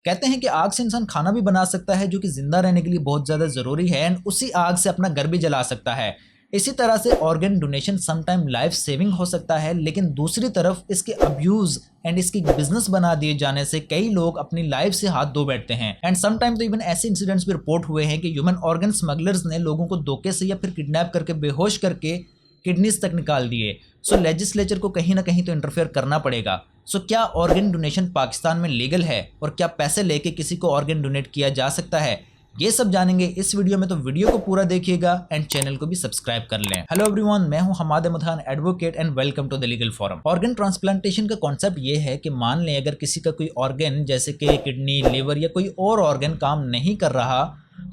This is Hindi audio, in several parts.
कहते हैं कि आग से इंसान खाना भी बना सकता है जो कि जिंदा रहने के लिए बहुत ज्यादा जरूरी है, एंड उसी आग से अपना घर भी जला सकता है। इसी तरह से organ donation sometime life saving हो सकता है, लेकिन दूसरी तरफ इसके अब्यूज एंड इसकी बिजनेस बना दिए जाने से कई लोग अपनी लाइफ से हाथ धो बैठते हैं। एंड समटाइम तो इवन ऐसे इंसिडेंट्स भी रिपोर्ट हुए हैं कि ह्यूमन ऑर्गन स्मगलर्स ने लोगों को धोखे से या फिर किडनैप करके बेहोश करके किडनीज तक निकाल दिए। सो लेजिस्लेचर को कहीं ना कहीं तो इंटरफेयर करना पड़ेगा। सो क्या ऑर्गन डोनेशन पाकिस्तान में लीगल है और क्या पैसे लेके किसी को ऑर्गन डोनेट किया जा सकता है, ये सब जानेंगे इस वीडियो में। तो वीडियो को पूरा देखिएगा एंड चैनल को भी सब्सक्राइब कर लें। हेलो एवरीवन, मैं हूं Hamad Ahmad Khan, advocate, and welcome to the legal forum. Organ transplantation का कॉन्सेप्ट ये है कि मान लें अगर किसी का कोई ऑर्गन जैसे कि किडनी, लिवर या कोई और ऑर्गन काम नहीं कर रहा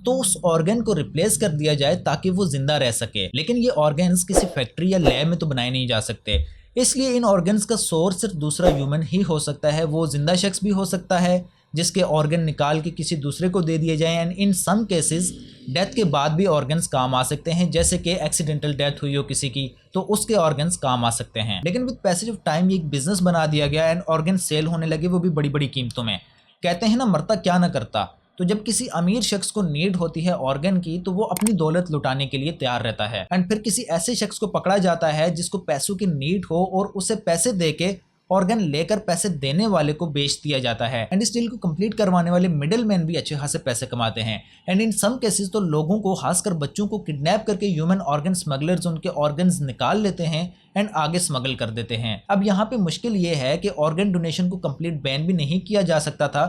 तो उस ऑर्गन को रिप्लेस कर दिया जाए ताकि वो जिंदा रह सके। लेकिन ये ऑर्गन्स किसी फैक्ट्री या लैब में तो बनाए नहीं जा सकते, इसलिए इन ऑर्गन्स का सोर्स सिर्फ दूसरा ह्यूमन ही हो सकता है। वो जिंदा शख्स भी हो सकता है जिसके ऑर्गन निकाल के किसी दूसरे को दे दिए जाएं, and in some cases death के बाद भी ऑर्गन्स काम आ सकते हैं, जैसे कि एक्सीडेंटल डेथ हुई हो किसी की तो उसके ऑर्गन्स काम आ सकते हैं। लेकिन विद पैसेज ऑफ टाइम ये एक बिजनेस बना दिया गया एंड ऑर्गन सेल होने लगे, वो भी बड़ी बड़ी कीमतों में। कहते हैं ना, मरता क्या ना करता। तो जब किसी अमीर शख्स को नीड होती है ऑर्गन की तो वो अपनी दौलत लुटाने के लिए तैयार रहता है, एंड फिर किसी ऐसे शख्स को पकड़ा जाता है जिसको पैसों की नीड हो और उसे पैसे देके ऑर्गन लेकर पैसे देने वाले को बेच दिया जाता है। एंड इस डील को कंप्लीट करवाने वाले मिडिल मैन भी अच्छे खासे पैसे कमाते हैं। एंड इन सम केसेस तो लोगों को, खासकर बच्चों को किडनैप करके ह्यूमन ऑर्गन स्मगलर्स उनके ऑर्गन्स निकाल लेते हैं एंड आगे स्मगल कर देते हैं। अब यहाँ पे मुश्किल ये है कि ऑर्गन डोनेशन को कंप्लीट बैन भी नहीं किया जा सकता था,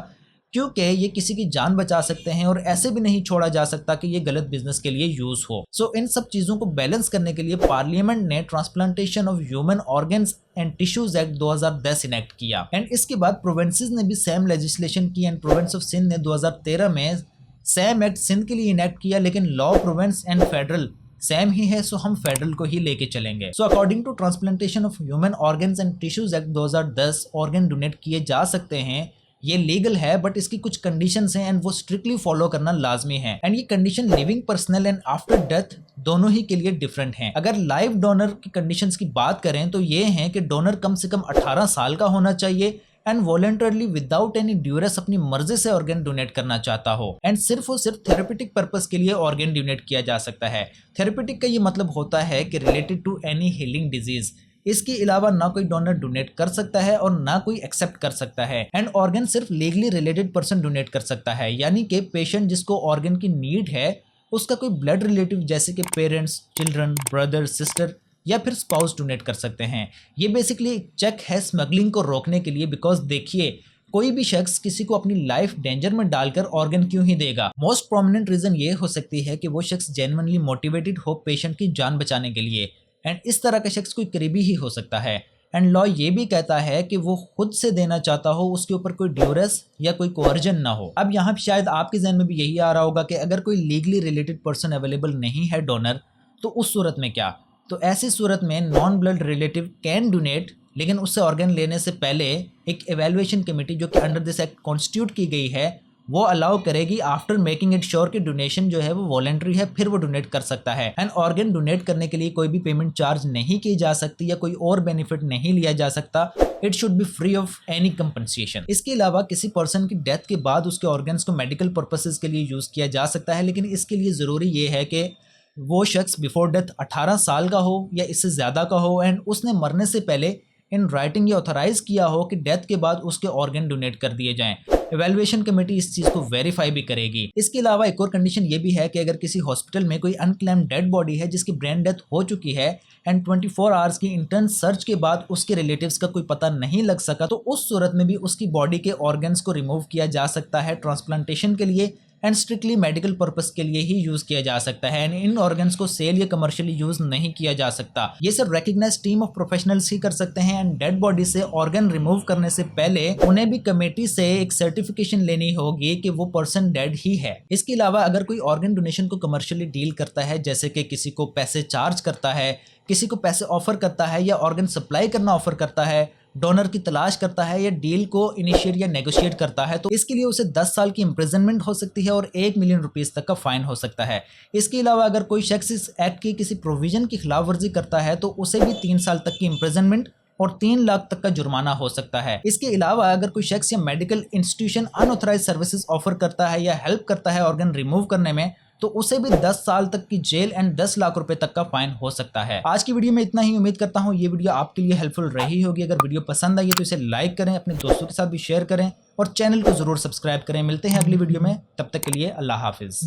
क्योंकि ये किसी की जान बचा सकते हैं और ऐसे भी नहीं छोड़ा जा सकता कि ये गलत बिजनेस के लिए यूज हो। सो इन सब चीजों को बैलेंस करने के लिए पार्लियामेंट ने transplantation of human organs and tissues act 2010 enact किया, एंड इसके बाद प्रोविंसेस ने भी सेम लेजिस्लेशन की, एंड प्रोविंस ऑफ सिंध ने 2013 में सेम एक्ट सिंध के लिए इनेक्ट किया। लेकिन law province and federal same ही है, सो हम फेडरल को ही लेके चलेंगे। So according to transplantation of human organs and tissues act 2010 organ donate किए जा सकते हैं, ये लीगल है, बट इसकी कुछ कंडीशंस हैं एंड वो स्ट्रिक्टली फॉलो करना लाजमी है। एंड ये condition living personal and after death दोनों ही के लिए डिफरेंट हैं। अगर लाइव डोनर की कंडीशंस की बात करें तो ये हैं कि डोनर कम से कम 18 साल का होना चाहिए and voluntarily without any duress अपनी मर्जी से ऑर्गन डोनेट करना चाहता हो, एंड सिर्फ और सिर्फ थेरेपेटिक पर्पस के लिए ऑर्गन डोनेट किया जा सकता है। थेरेपेटिक का ये मतलब होता है कि related to any healing disease. इसके अलावा ना कोई डोनर डोनेट कर सकता है और ना कोई एक्सेप्ट कर सकता है, एंड ऑर्गन सिर्फ लीगली रिलेटेड पर्सन डोनेट कर सकता है, यानी कि पेशेंट जिसको ऑर्गन की नीड है उसका कोई ब्लड रिलेटिव जैसे कि पेरेंट्स, चिल्ड्रन, ब्रदर, सिस्टर या फिर स्पाउस डोनेट कर सकते हैं। ये बेसिकली एक चेक है स्मगलिंग को रोकने के लिए, बिकॉज देखिए कोई भी शख्स किसी को अपनी लाइफ डेंजर में डालकर ऑर्गन क्यों ही देगा। मोस्ट प्रोमिनेंट रीजन ये हो सकती है कि वो शख्स जेन्युइनली मोटिवेटेड हो पेशेंट की जान बचाने के लिए, एंड इस तरह का शख्स कोई करीबी ही हो सकता है। एंड लॉ ये भी कहता है कि वो खुद से देना चाहता हो, उसके ऊपर कोई ड्यूरेस या कोई कोअर्जन ना हो। अब यहाँ पे शायद आपके जहन में भी यही आ रहा होगा कि अगर कोई लीगली रिलेटेड पर्सन अवेलेबल नहीं है डोनर, तो उस सूरत में क्या? तो ऐसी सूरत में non blood relative can donate, लेकिन उससे ऑर्गन लेने से पहले एक एवेल्युएशन कमेटी जो कि अंडर दिस एक्ट कॉन्स्टिट्यूट की गई है वो अलाउ करेगी आफ्टर मेकिंग इट श्योर कि डोनेशन जो है वो वॉलंटरी है, फिर वो डोनेट कर सकता है। एंड ऑर्गन डोनेट करने के लिए कोई भी पेमेंट चार्ज नहीं की जा सकती या कोई और बेनिफिट नहीं लिया जा सकता। It should be free of any compensation. इसके अलावा किसी पर्सन की डेथ के बाद उसके ऑर्गन्स को मेडिकल पर्पसेस के लिए यूज किया जा सकता है, लेकिन इसके लिए जरूरी ये है कि वो शख्स बिफोर डेथ 18 साल का हो या इससे ज्यादा का हो, एंड उसने मरने से पहले इन राइटिंग ये ऑथराइज किया हो कि डेथ के बाद उसके ऑर्गन डोनेट कर दिए जाएं। इवैल्यूएशन कमेटी इस चीज को वेरीफाई भी करेगी। इसके अलावा एक और कंडीशन ये भी है कि अगर किसी हॉस्पिटल में कोई अनक्लेम्ड डेड बॉडी है जिसकी ब्रेन डेथ हो चुकी है एंड 24 आवर्स की इंटर्न सर्च के बाद उसके रिलेटिव्स का कोई पता नहीं लग सका, तो उस सूरत में भी उसकी बॉडी के ऑर्गन्स को रिमूव किया जा सकता है ट्रांसप्लांटेशन के लिए, एंड स्ट्रिक्टली मेडिकल पर्पस के लिए ही यूज किया जा सकता है। एंड इन ऑर्गन्स को सेल या कमर्शियली यूज नहीं किया जा सकता। ये सब रेकग्नाइज्ड टीम ऑफ प्रोफेशनल्स ही कर सकते हैं। एंड डेड बॉडी से ऑर्गन रिमूव करने से पहले उन्हें भी कमेटी से एक सर्टिफिकेशन लेनी होगी कि वो पर्सन डेड ही है। इसके अलावा अगर कोई ऑर्गन डोनेशन को कमर्शियली डील करता है, जैसे कि किसी को पैसे चार्ज करता है, किसी को पैसे ऑफर करता है या ऑर्गन सप्लाई करना ऑफर करता है, डोनर की तलाश करता है या डील को इनिशिएट या नेगोशिएट करता है, तो इसके लिए उसे 10 साल की इंप्रिजनमेंट हो सकती है और 1 मिलियन रुपीस तक का फाइन हो सकता है। इसके अलावा अगर कोई शख्स इस एक्ट की किसी प्रोविजन की खिलाफ वर्जी करता है तो उसे भी 3 साल तक की इंप्रिजनमेंट और 3 लाख तक का जुर्माना हो सकता है। इसके अलावा अगर कोई शख्स या medical institution unauthorized services offer करता है या हेल्प करता है ऑर्गन रिमूव करने में, तो उसे भी 10 साल तक की जेल एंड 10 लाख रुपए तक का फाइन हो सकता है। आज की वीडियो में इतना ही। उम्मीद करता हूँ ये वीडियो आपके लिए हेल्पफुल रही होगी। अगर वीडियो पसंद आई है तो इसे लाइक करें, अपने दोस्तों के साथ भी शेयर करें और चैनल को जरूर सब्सक्राइब करें। मिलते हैं अगली वीडियो में, तब तक के लिए अल्लाह हाफिज।